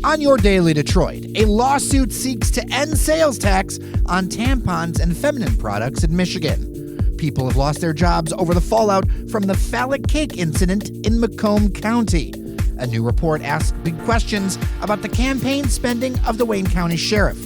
On your Daily Detroit, a lawsuit seeks to end sales tax on tampons and feminine products in Michigan. People have lost their jobs over the fallout from the phallic cake incident in Macomb County. A new report asks big questions about the campaign spending of the Wayne County Sheriff.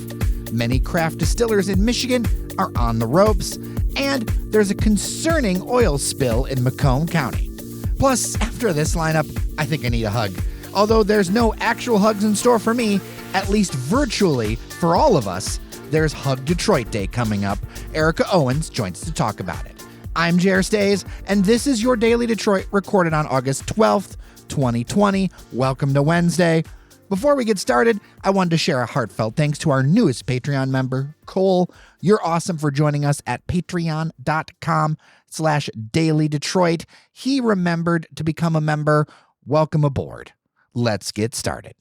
Many craft distillers in Michigan are on the ropes, and there's a concerning oil spill in Macomb County. Plus, after this lineup, I think I need a hug. Although there's no actual hugs in store for me, at least virtually for all of us, there's Hug Detroit Day coming up. Erica Owens joins to talk about it. I'm Jer Stays, and this is your Daily Detroit recorded on August 12th, 2020. Welcome to Wednesday. Before we get started, I wanted to share a heartfelt thanks to our newest Patreon member, Cole. You're awesome for joining us at patreon.com/dailydetroit. He remembered to become a member. Welcome aboard. Let's get started.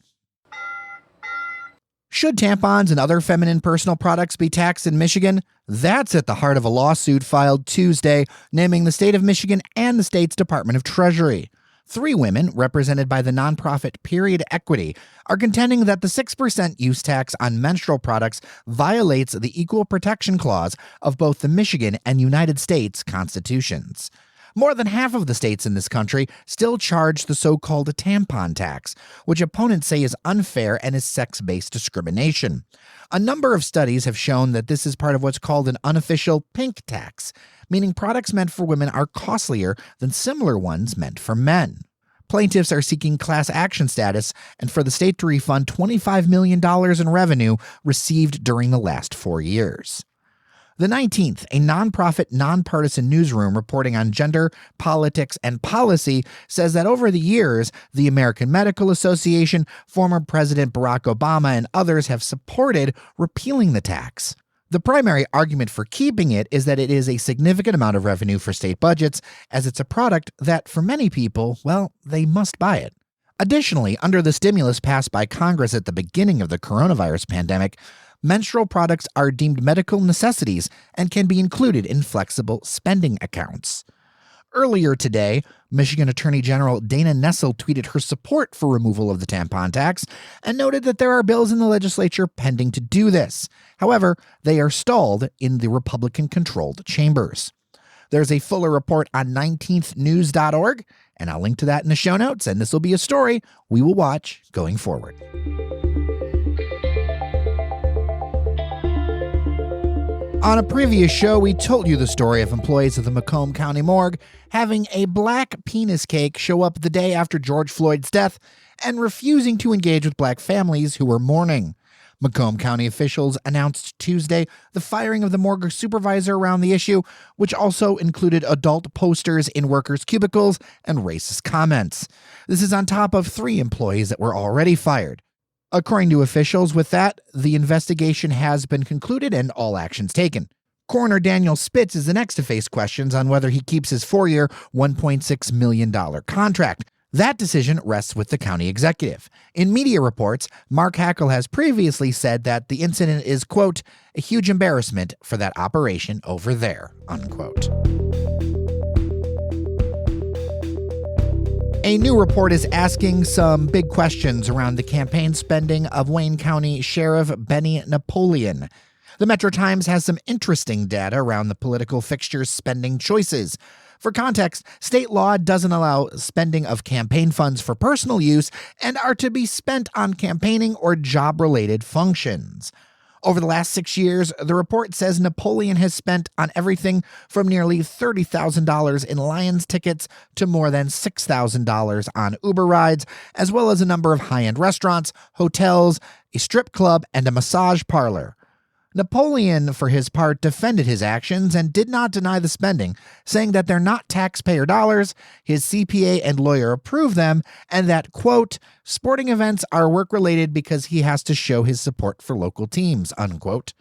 Should tampons and other feminine personal products be taxed in Michigan? That's at the heart of a lawsuit filed Tuesday, naming the state of Michigan and the state's Department of Treasury. 3 women, represented by the nonprofit Period Equity, are contending that the 6% use tax on menstrual products violates the Equal Protection Clause of both the Michigan and United States constitutions. More than half of the states in this country still charge the so-called Tampon Tax, which opponents say is unfair and is sex-based discrimination. A number of studies have shown that this is part of what's called an unofficial pink tax, meaning products meant for women are costlier than similar ones meant for men. Plaintiffs are seeking class action status and for the state to refund $25 million in revenue received during the last 4 years. The 19th, a nonprofit, nonpartisan newsroom reporting on gender, politics, and policy says that over the years, the American Medical Association, former President Barack Obama, and others have supported repealing the tax. The primary argument for keeping it is that it is a significant amount of revenue for state budgets, as it's a product that, for many people, well, they must buy it. Additionally, under the stimulus passed by Congress at the beginning of the coronavirus pandemic, menstrual products are deemed medical necessities and can be included in flexible spending accounts. Earlier today, Michigan Attorney General Dana Nessel tweeted her support for removal of the tampon tax and noted that there are bills in the legislature pending to do this. However, they are stalled in the Republican-controlled chambers. There's a fuller report on 19thnews.org, and I'll link to that in the show notes, and this will be a story we will watch going forward. On a previous show, we told you the story of employees of the Macomb County Morgue having a black penis cake show up the day after George Floyd's death and refusing to engage with black families who were mourning. Macomb County officials announced Tuesday the firing of the morgue supervisor around the issue, which also included adult posters in workers' cubicles and racist comments. This is on top of 3 employees that were already fired. According to officials, with that, the investigation has been concluded and all actions taken. Coroner Daniel Spitz is the next to face questions on whether he keeps his 4-year, $1.6 million contract. That decision rests with the county executive. In media reports, Mark Hackel has previously said that the incident is, quote, a huge embarrassment for that operation over there, unquote. A new report is asking some big questions around the campaign spending of Wayne County Sheriff Benny Napoleon. The Metro Times has some interesting data around the political fixture's spending choices. For context, state law doesn't allow spending of campaign funds for personal use and are to be spent on campaigning or job-related functions. Over the last 6 years, the report says Napoleon has spent on everything from nearly $30,000 in Lions tickets to more than $6,000 on Uber rides, as well as a number of high-end restaurants, hotels, a strip club, and a massage parlor. Napoleon, for his part, defended his actions and did not deny the spending, saying that they're not taxpayer dollars, his CPA and lawyer approve them, and that, quote, sporting events are work-related because he has to show his support for local teams, unquote.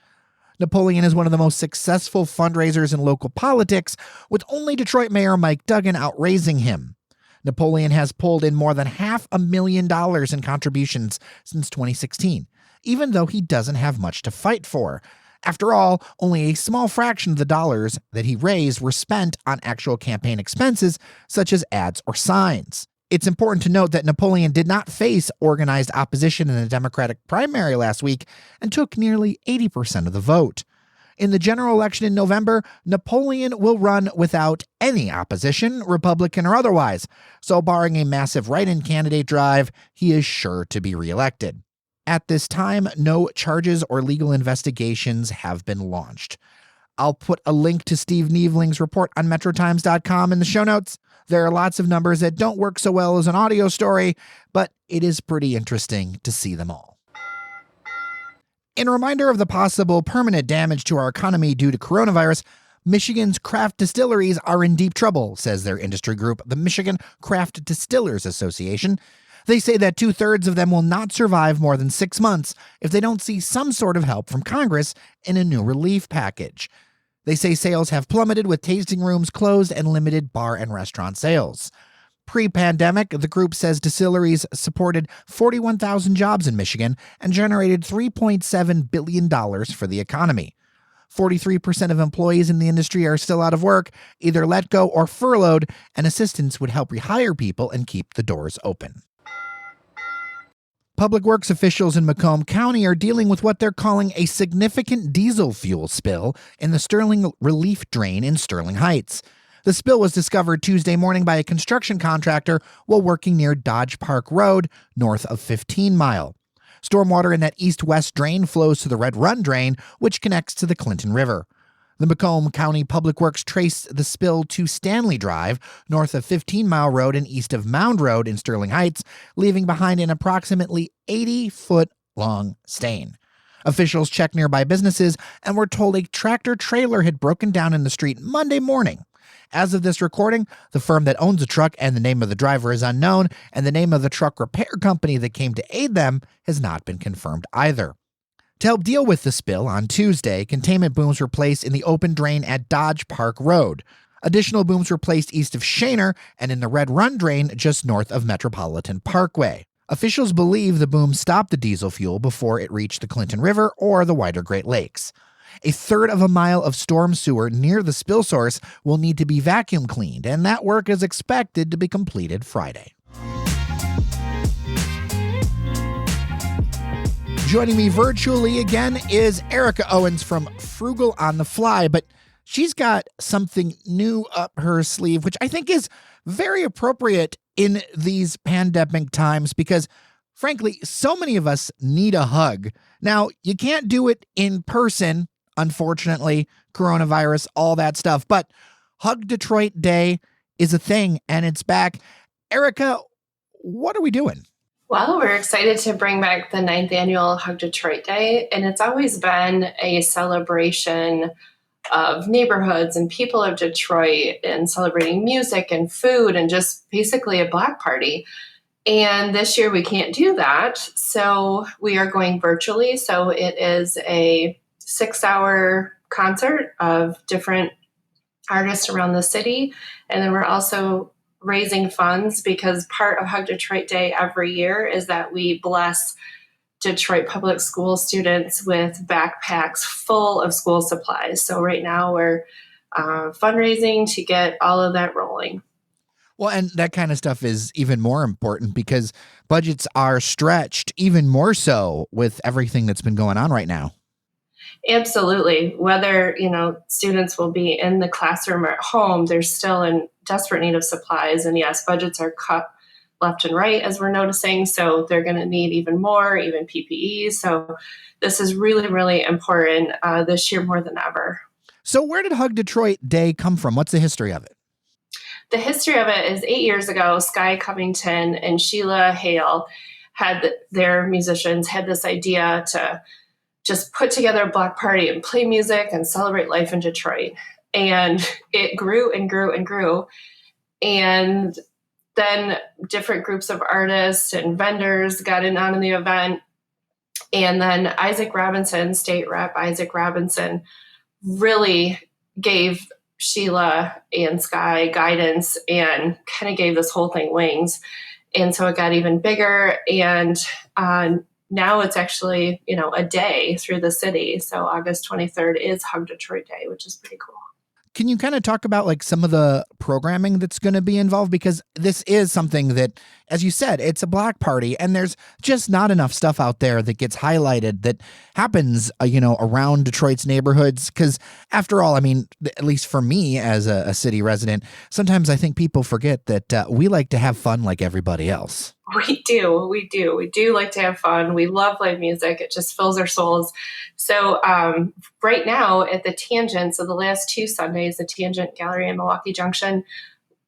Napoleon is one of the most successful fundraisers in local politics, with only Detroit Mayor Mike Duggan outraising him. Napoleon has pulled in more than $500,000 in contributions since 2016. Even though he doesn't have much to fight for. After all, only a small fraction of the dollars that he raised were spent on actual campaign expenses, such as ads or signs. It's important to note that Napoleon did not face organized opposition in the Democratic primary last week and took nearly 80% of the vote. In the general election in November, Napoleon will run without any opposition, Republican or otherwise, so barring a massive write-in candidate drive, he is sure to be reelected. At this time, no charges or legal investigations have been launched. I'll put a link to Steve Nieveling's report on metrotimes.com in the show notes. There are lots of numbers that don't work so well as an audio story, but it is pretty interesting to see them all. In a reminder of the possible permanent damage to our economy due to coronavirus, Michigan's craft distilleries are in deep trouble, says their industry group, the Michigan Craft Distillers Association. They say that 2/3 of them will not survive more than 6 months if they don't see some sort of help from Congress in a new relief package. They say sales have plummeted with tasting rooms closed and limited bar and restaurant sales. Pre-pandemic, the group says distilleries supported 41,000 jobs in Michigan and generated $3.7 billion for the economy. 43% of employees in the industry are still out of work, either let go or furloughed, and assistance would help rehire people and keep the doors open. Public works officials in Macomb County are dealing with what they're calling a significant diesel fuel spill in the Sterling Relief Drain in Sterling Heights. The spill was discovered Tuesday morning by a construction contractor while working near Dodge Park Road, north of 15 Mile. Stormwater in that east-west drain flows to the Red Run Drain, which connects to the Clinton River. The Macomb County Public Works traced the spill to Stanley Drive, north of 15 Mile Road and east of Mound Road in Sterling Heights, leaving behind an approximately 80-foot-long stain. Officials checked nearby businesses and were told a tractor-trailer had broken down in the street Monday morning. As of this recording, the firm that owns the truck and the name of the driver is unknown, and the name of the truck repair company that came to aid them has not been confirmed either. To help deal with the spill, on Tuesday, containment booms were placed in the open drain at Dodge Park Road. Additional booms were placed east of Shaner and in the Red Run Drain just north of Metropolitan Parkway. Officials believe the booms stopped the diesel fuel before it reached the Clinton River or the wider Great Lakes. 1/3 of a mile of storm sewer near the spill source will need to be vacuum cleaned, and that work is expected to be completed Friday. Joining me virtually again is Erica Owens from Frugal on the Fly, but she's got something new up her sleeve, which I think is very appropriate in these pandemic times because, frankly, so many of us need a hug. Now, you can't do it in person, unfortunately, coronavirus, all that stuff, but Hug Detroit Day is a thing, and it's back. Erica, what are we doing? Well, we're excited to bring back the 9th annual Hug Detroit Day, and it's always been a celebration of neighborhoods and people of Detroit and celebrating music and food and just basically a block party. And this year we can't do that, so we are going virtually. So it is a 6-hour concert of different artists around the city, and then we're also raising funds because part of Hug Detroit Day every year is that we bless Detroit public school students with backpacks full of school supplies. So right now we're fundraising to get all of that rolling. Well, and that kind of stuff is even more important because budgets are stretched even more so with everything that's been going on right now. Absolutely. Whether, students will be in the classroom or at home, they're still in desperate need of supplies. And yes, budgets are cut left and right, as we're noticing. So they're going to need even more, even PPE. So this is really, really important this year more than ever. So where did Hug Detroit Day come from? What's the history of it? The history of it is 8 years ago, Sky Covington and Sheila Hale their musicians had this idea to just put together a block party and play music and celebrate life in Detroit. And it grew and grew and grew. And then different groups of artists and vendors got in on the event. And then Isaac Robinson, State Rep Isaac Robinson, really gave Sheila and Sky guidance and kind of gave this whole thing wings. And so it got even bigger. And now it's actually, a day through the city. So August 23rd is Hug Detroit Day, which is pretty cool. Can you kind of talk about like some of the programming that's going to be involved? Because this is something that, as you said, it's a block party and there's just not enough stuff out there that gets highlighted that happens, around Detroit's neighborhoods. Because after all, I mean, at least for me as a city resident, sometimes I think people forget that we like to have fun like everybody else. We do. We do like to have fun. We love live music. It just fills our souls. So right now at the Tangent, so the last 2 Sundays, the Tangent Gallery in Milwaukee Junction,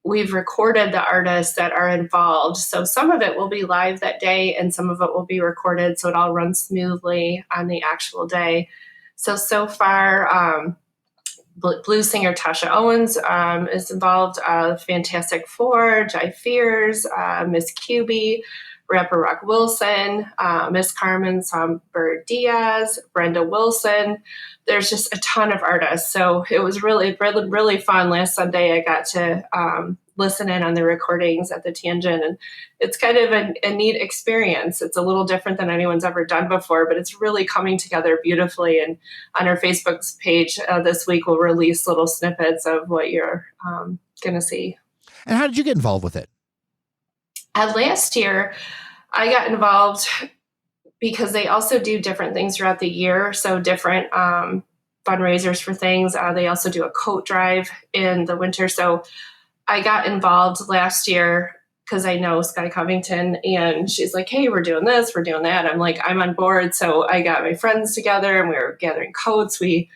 we've recorded the artists that are involved. So some of it will be live that day and some of it will be recorded. So it all runs smoothly on the actual day. So far, blues singer Tasha Owens is involved, Fantastic Four, Jai Fears, Miss QB, rapper Rock Wilson, Miss Carmen Somber Diaz, Brenda Wilson. There's just a ton of artists. So it was really, really, really fun. Last Sunday, I got to listen in on the recordings at the Tangent, and it's kind of a neat experience. It's a little different than anyone's ever done before, but it's really coming together beautifully. And on our Facebook page this week, we'll release little snippets of what you're going to see. And how did you get involved with it? Last year, I got involved because they also do different things throughout the year. So different fundraisers for things. They also do a coat drive in the winter. So I got involved last year because I know Sky Covington, and she's like, hey, we're doing this, we're doing that. I'm like, I'm on board. So I got my friends together and we were gathering coats. We,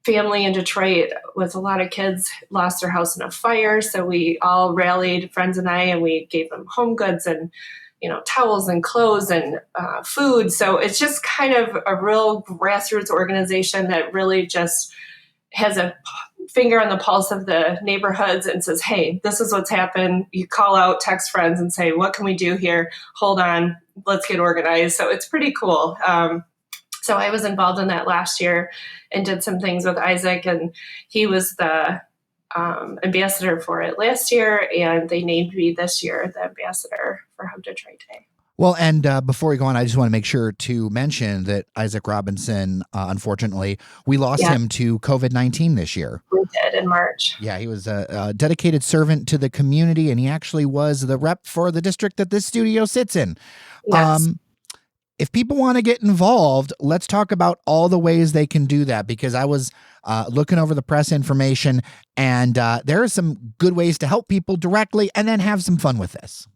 family in Detroit with a lot of kids lost their house in a fire. So we all rallied, friends and I, and we gave them home goods and, towels and clothes and food. So it's just kind of a real grassroots organization that really just has a finger on the pulse of the neighborhoods and says, hey, this is what's happened. You call out, text friends and say, what can we do here? Hold on, let's get organized. So it's pretty cool. So I was involved in that last year and did some things with Isaac, and he was the ambassador for it last year, and they named me this year the ambassador for Hug Detroit Day. Well, and before we go on, I just want to make sure to mention that Isaac Robinson, unfortunately, we lost him to COVID-19 this year. We did in March. Yeah, he was a dedicated servant to the community, and he actually was the rep for the district that this studio sits in. Yes. If people want to get involved, let's talk about all the ways they can do that, because I was looking over the press information, and there are some good ways to help people directly and then have some fun with this.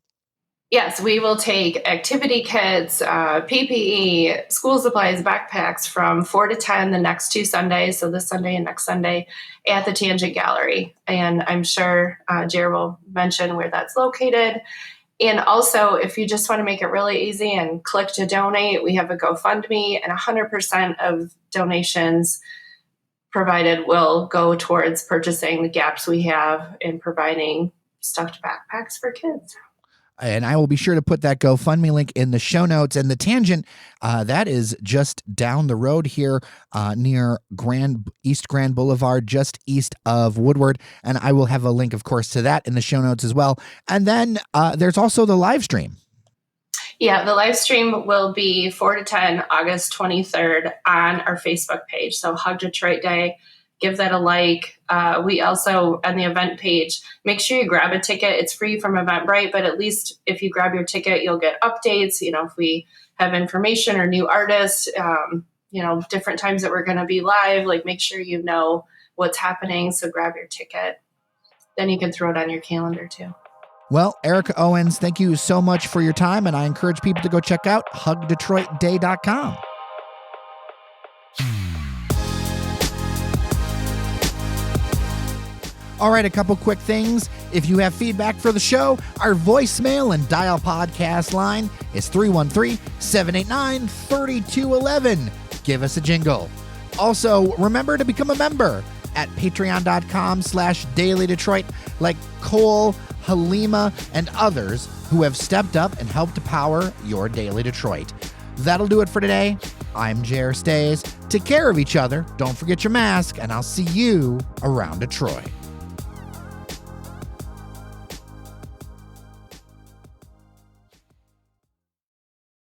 Yes, we will take activity kits, PPE, school supplies, backpacks from 4 to 10 the next 2 Sundays, so this Sunday and next Sunday, at the Tangent Gallery. And I'm sure Jared will mention where that's located. And also, if you just want to make it really easy and click to donate, we have a GoFundMe, and 100% of donations provided will go towards purchasing the gaps we have in providing stuffed backpacks for kids. And I will be sure to put that GoFundMe link in the show notes. And the Tangent, that is just down the road here near East Grand Boulevard, just east of Woodward. And I will have a link, of course, to that in the show notes as well. And then there's also the live stream. Yeah, the live stream will be 4 to 10, August 23rd on our Facebook page. So Hug Detroit Day. Give that a like. We also, on the event page, make sure you grab a ticket. It's free from Eventbrite, but at least if you grab your ticket, you'll get updates. If we have information or new artists, different times that we're going to be live, like make sure you know what's happening. So grab your ticket. Then you can throw it on your calendar too. Well, Erica Owens, thank you so much for your time. And I encourage people to go check out hugdetroitday.com. All right, a couple quick things. If you have feedback for the show, our voicemail and dial podcast line is 313-789-3211. Give us a jingle. Also, remember to become a member at patreon.com/dailydetroit, like Cole, Halima, and others who have stepped up and helped to power your Daily Detroit. That'll do it for today. I'm Jer Stays. Take care of each other. Don't forget your mask, and I'll see you around Detroit.